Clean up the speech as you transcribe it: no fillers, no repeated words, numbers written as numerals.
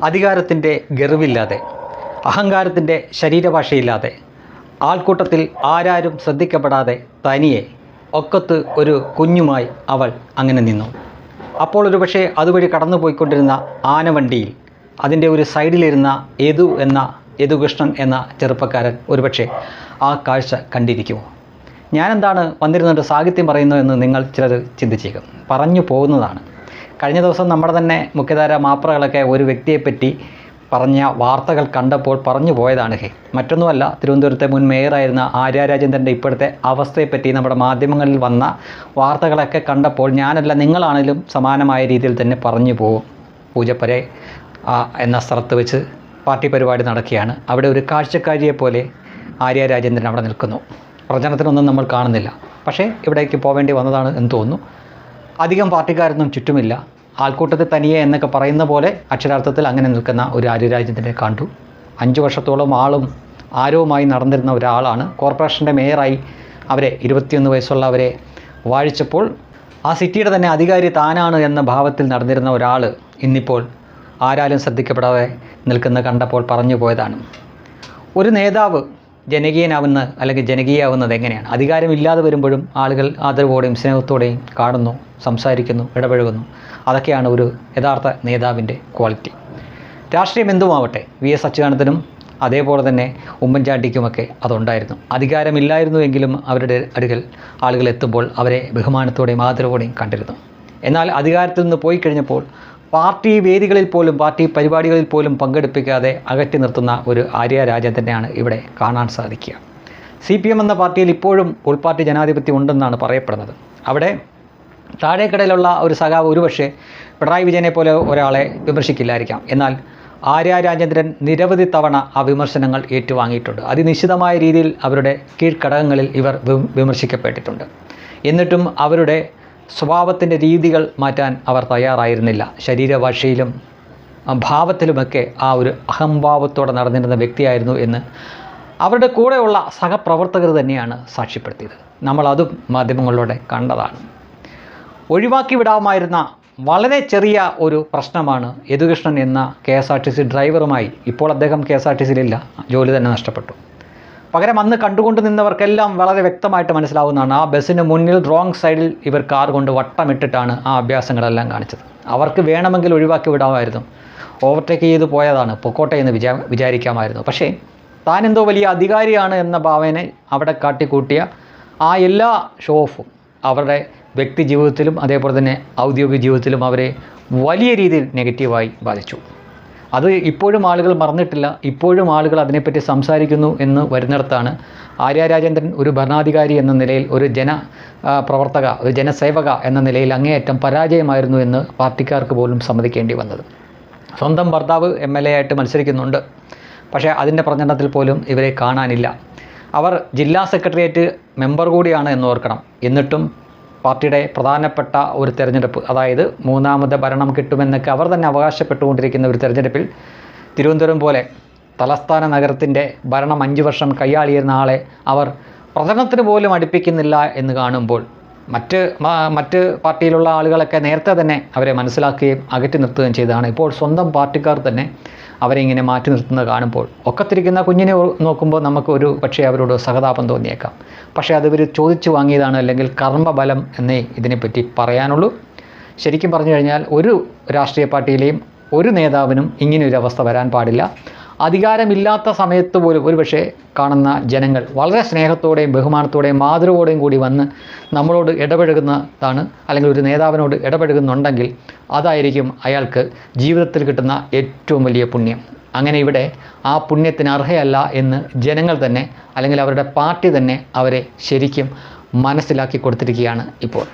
അധികാരത്തിൻ്റെ ഗർവില്ലാതെ, അഹങ്കാരത്തിൻ്റെ ശരീരഭാഷയില്ലാതെ, ആൾക്കൂട്ടത്തിൽ ആരാരും ശ്രദ്ധിക്കപ്പെടാതെ തനിയെ ഒക്കത്ത് ഒരു കുഞ്ഞുമായി അവൾ അങ്ങനെ നിന്നു. അപ്പോൾ ഒരു പക്ഷേ അതുവഴി കടന്നു പോയിക്കൊണ്ടിരുന്ന ആനവണ്ടിയിൽ അതിൻ്റെ ഒരു സൈഡിലിരുന്ന യദുകൃഷ്ണൻ എന്ന ചെറുപ്പക്കാരൻ ഒരുപക്ഷെ ആ കാഴ്ച കണ്ടിരിക്കുമോ? ഞാനെന്താണ് വന്നിരുന്നിട്ട് സാഹിത്യം പറയുന്നു എന്ന് നിങ്ങൾ ചിലർ ചിന്തിച്ചേക്കും. പറഞ്ഞു പോകുന്നതാണ്. കഴിഞ്ഞ ദിവസം നമ്മുടെ തന്നെ മുഖ്യധാര മാപ്രകളൊക്കെ ഒരു വ്യക്തിയെപ്പറ്റി പറഞ്ഞ വാർത്തകൾ കണ്ടപ്പോൾ പറഞ്ഞു പോയതാണ്. മറ്റൊന്നുമല്ല, തിരുവനന്തപുരത്തെ മുൻ മേയറായിരുന്ന ആര്യ രാജേന്ദ്രൻ്റെ ഇപ്പോഴത്തെ അവസ്ഥയെപ്പറ്റി നമ്മുടെ മാധ്യമങ്ങളിൽ വന്ന വാർത്തകളൊക്കെ കണ്ടപ്പോൾ ഞാനല്ല നിങ്ങളാണെങ്കിലും സമാനമായ രീതിയിൽ തന്നെ പറഞ്ഞു പോകും. പൂജപ്പുര എന്ന സ്ഥലത്ത് വെച്ച് പാർട്ടി പരിപാടി നടക്കുകയാണ്. അവിടെ ഒരു കാഴ്ചക്കാരിയെപ്പോലെ ആര്യ രാജേന്ദ്രൻ അവിടെ നിൽക്കുന്നു. പ്രചരണത്തിനൊന്നും നമ്മൾ കാണുന്നില്ല. പക്ഷേ ഇവിടേക്ക് പോവേണ്ടി വന്നതാണ് എന്ന് തോന്നുന്നു. അധികം പാർട്ടിക്കാരൊന്നും ചുറ്റുമില്ല. ആൾക്കൂട്ടത്തിൽ തനിയെ എന്നൊക്കെ പറയുന്ന പോലെ അക്ഷരാർത്ഥത്തിൽ അങ്ങനെ നിൽക്കുന്ന ഒരു ആര്യ രാജേന്ദ്രനെ കണ്ടു. 5 വർഷത്തോളം ആരവുമായി നടന്നിരുന്ന ഒരാളാണ്. കോർപ്പറേഷൻ്റെ മേയറായി അവരെ 21 വയസ്സുള്ളവരെ വാഴിച്ചപ്പോൾ ആ സിറ്റിയുടെ തന്നെ അധികാരി താനാണ് എന്ന ഭാവത്തിൽ നടന്നിരുന്ന ഒരാൾ ഇന്നിപ്പോൾ ആരാലും ശ്രദ്ധിക്കപ്പെടാതെ നിൽക്കുന്ന കണ്ടപ്പോൾ പറഞ്ഞു പോയതാണ്. ഒരു നേതാവ് ജനകീയാവുന്നത് എങ്ങനെയാണ്? അധികാരമില്ലാതെ വരുമ്പോഴും ആളുകൾ ആദരവോടെയും സ്നേഹത്തോടെയും കാണുന്നു, സംസാരിക്കുന്നു, ഇടപഴകുന്നു. അതൊക്കെയാണ് ഒരു യഥാർത്ഥ നേതാവിൻ്റെ ക്വാളിറ്റി. രാഷ്ട്രീയം എന്തുമാവട്ടെ, VS അച്യുതാനന്ദനും അതേപോലെ തന്നെ ഉമ്മൻചാണ്ടിക്കുമൊക്കെ അതുണ്ടായിരുന്നു. അധികാരമില്ലായിരുന്നുവെങ്കിലും അവരുടെ അടുക്കൽ ആളുകൾ എത്തുമ്പോൾ അവരെ ബഹുമാനത്തോടെയും ആദരവോടെയും കണ്ടിരുന്നു. എന്നാൽ അധികാരത്തിൽ നിന്ന് പോയി കഴിഞ്ഞപ്പോൾ പാർട്ടി വേദികളിൽ പോലും പാർട്ടി പരിപാടികളിൽ പോലും പങ്കെടുപ്പിക്കാതെ അകറ്റി നിർത്തുന്ന ഒരു ആര്യ രാജേന്ദ്രനെയാണ് ഇവിടെ കാണാൻ സാധിക്കുക. CPM എന്ന പാർട്ടിയിൽ ഇപ്പോഴും ഉൾപാർട്ടി ജനാധിപത്യം ഉണ്ടെന്നാണ് പറയപ്പെടുന്നത്. അവിടെ താഴേക്കടയിലുള്ള ഒരു സഖാവ് ഒരുപക്ഷെ പിണറായി വിജയനെ പോലെ ഒരാളെ വിമർശിക്കില്ലായിരിക്കാം. എന്നാൽ ആര്യ രാജേന്ദ്രൻ നിരവധി തവണ ആ വിമർശനങ്ങൾ ഏറ്റുവാങ്ങിയിട്ടുണ്ട്. അതിനിശ്ചിതമായ രീതിയിൽ അവരുടെ കീഴ്ഘടകങ്ങളിൽ ഇവർ വിമർശിക്കപ്പെട്ടിട്ടുണ്ട്. എന്നിട്ടും അവരുടെ സ്വഭാവത്തിൻ്റെ രീതികൾ മാറ്റാൻ അവർ തയ്യാറായിരുന്നില്ല. ശരീരഭാഷയിലും ഭാവത്തിലുമൊക്കെ ആ ഒരു അഹംഭാവത്തോടെ നടന്നിരുന്ന വ്യക്തിയായിരുന്നു എന്ന് അവരുടെ കൂടെയുള്ള സഹപ്രവർത്തകർ തന്നെയാണ് സാക്ഷ്യപ്പെടുത്തിയത്. നമ്മളതും മാധ്യമങ്ങളിലൂടെ കണ്ടതാണ്. ഒഴിവാക്കി വിടാമായിരുന്ന വളരെ ചെറിയ ഒരു പ്രശ്നമാണ് യദുകൃഷ്ണൻ എന്ന KSRTC ഡ്രൈവറുമായി. ഇപ്പോൾ അദ്ദേഹം KSRTCയിലില്ല, ജോലി തന്നെ നഷ്ടപ്പെട്ടു. പകരം അന്ന് കണ്ടുകൊണ്ട് നിന്നവർക്കെല്ലാം വളരെ വ്യക്തമായിട്ട് മനസ്സിലാവുന്നതാണ്, ആ ബസ്സിന് മുന്നിൽ റോങ് സൈഡിൽ ഇവർ കാർ കൊണ്ട് വട്ടമിട്ടിട്ടാണ് ആ അഭ്യാസങ്ങളെല്ലാം കാണിച്ചത്. അവർക്ക് വേണമെങ്കിൽ ഒഴിവാക്കി വിടാമായിരുന്നു. ഓവർടേക്ക് ചെയ്ത് പോയതാണ്, പൊക്കോട്ടെ എന്ന് വിചാരിക്കാമായിരുന്നു. പക്ഷേ താൻ എന്തോ വലിയ അധികാരിയാണ് എന്ന ഭാവനെ അവിടെ കാട്ടിക്കൂട്ടിയ ആ എല്ലാ ഷോ ഓഫും അവരുടെ വ്യക്തി ജീവിതത്തിലും അതേപോലെ തന്നെ ഔദ്യോഗിക ജീവിതത്തിലും അവരെ വലിയ രീതിയിൽ നെഗറ്റീവായി ബാധിച്ചു. അത് ഇപ്പോഴും ആളുകൾ മറന്നിട്ടില്ല. ഇപ്പോഴും ആളുകൾ അതിനെപ്പറ്റി സംസാരിക്കുന്നു എന്ന് വരുന്നിടത്താണ് ആര്യ രാജേന്ദ്രൻ ഒരു ഭരണാധികാരി എന്ന നിലയിൽ, ഒരു ജനപ്രവർത്തക, ഒരു ജനസേവക എന്ന നിലയിൽ അങ്ങേയറ്റം പരാജയമായിരുന്നു എന്ന് പാർട്ടിക്കാർക്ക് പോലും സമ്മതിക്കേണ്ടി വന്നത്. സ്വന്തം ഭർത്താവ് MLA ആയിട്ട് മത്സരിക്കുന്നുണ്ട്. പക്ഷേ അതിൻ്റെ പ്രചരണത്തിൽ പോലും ഇവരെ കാണാനില്ല. അവർ ജില്ലാ സെക്രട്ടേറിയറ്റ് മെമ്പർ കൂടിയാണ് എന്നോർക്കണം. എന്നിട്ടും പാർട്ടിയുടെ പ്രധാനപ്പെട്ട ഒരു തെരഞ്ഞെടുപ്പ്, അതായത് 3ാമത് ഭരണം കിട്ടുമെന്നൊക്കെ അവർ തന്നെ അവകാശപ്പെട്ടുകൊണ്ടിരിക്കുന്ന ഒരു തെരഞ്ഞെടുപ്പിൽ തിരുവനന്തപുരം പോലെ തലസ്ഥാന നഗരത്തിൻ്റെ ഭരണം 5 വർഷം കൈയാളിയിരുന്ന ആളെ അവർ പ്രചരണത്തിന് പോലും അടുപ്പിക്കുന്നില്ല എന്ന് കാണുമ്പോൾ മറ്റ് പാർട്ടിയിലുള്ള ആളുകളൊക്കെ നേരത്തെ തന്നെ അവരെ മനസ്സിലാക്കുകയും അകറ്റി നിർത്തുകയും ചെയ്തതാണ്. ഇപ്പോൾ സ്വന്തം പാർട്ടിക്കാർ തന്നെ അവരെ ഇങ്ങനെ മാറ്റി നിർത്തുന്നത് കാണുമ്പോൾ ഒക്കത്തിരിക്കുന്ന കുഞ്ഞിനെ നോക്കുമ്പോൾ നമുക്ക് ഒരു പക്ഷേ അവരോട് സഹതാപം തോന്നിയേക്കാം. പക്ഷേ അതിവർ ചോദിച്ചു വാങ്ങിയതാണ്, അല്ലെങ്കിൽ കർമ്മബലം എന്നേ ഇതിനെപ്പറ്റി പറയാനുള്ളൂ. ശരിക്കും പറഞ്ഞു കഴിഞ്ഞാൽ ഒരു രാഷ്ട്രീയ പാർട്ടിയിലെയും ഒരു നേതാവിനും ഇങ്ങനെയൊരു അവസ്ഥ വരാൻ പാടില്ല. അധികാരമില്ലാത്ത സമയത്ത് പോലും ഒരുപക്ഷെ കാണുന്ന ജനങ്ങൾ വളരെ സ്നേഹത്തോടെയും ബഹുമാനത്തോടെയും ആദരവോടെയും കൂടി വന്ന് നമ്മളോട് ഇടപഴകുന്നതാണ്, അല്ലെങ്കിൽ ഒരു നേതാവിനോട് ഇടപഴകുന്നുണ്ടെങ്കിൽ അതായിരിക്കും അയാൾക്ക് ജീവിതത്തിൽ കിട്ടുന്ന ഏറ്റവും വലിയ പുണ്യം. അങ്ങനെ ഇവിടെ ആ പുണ്യത്തിന് അർഹയല്ല എന്ന് ജനങ്ങൾ തന്നെ, അല്ലെങ്കിൽ അവരുടെ പാർട്ടി തന്നെ അവരെ ശരിക്കും മനസ്സിലാക്കി കൊടുത്തിരിക്കുകയാണ് ഇപ്പോൾ.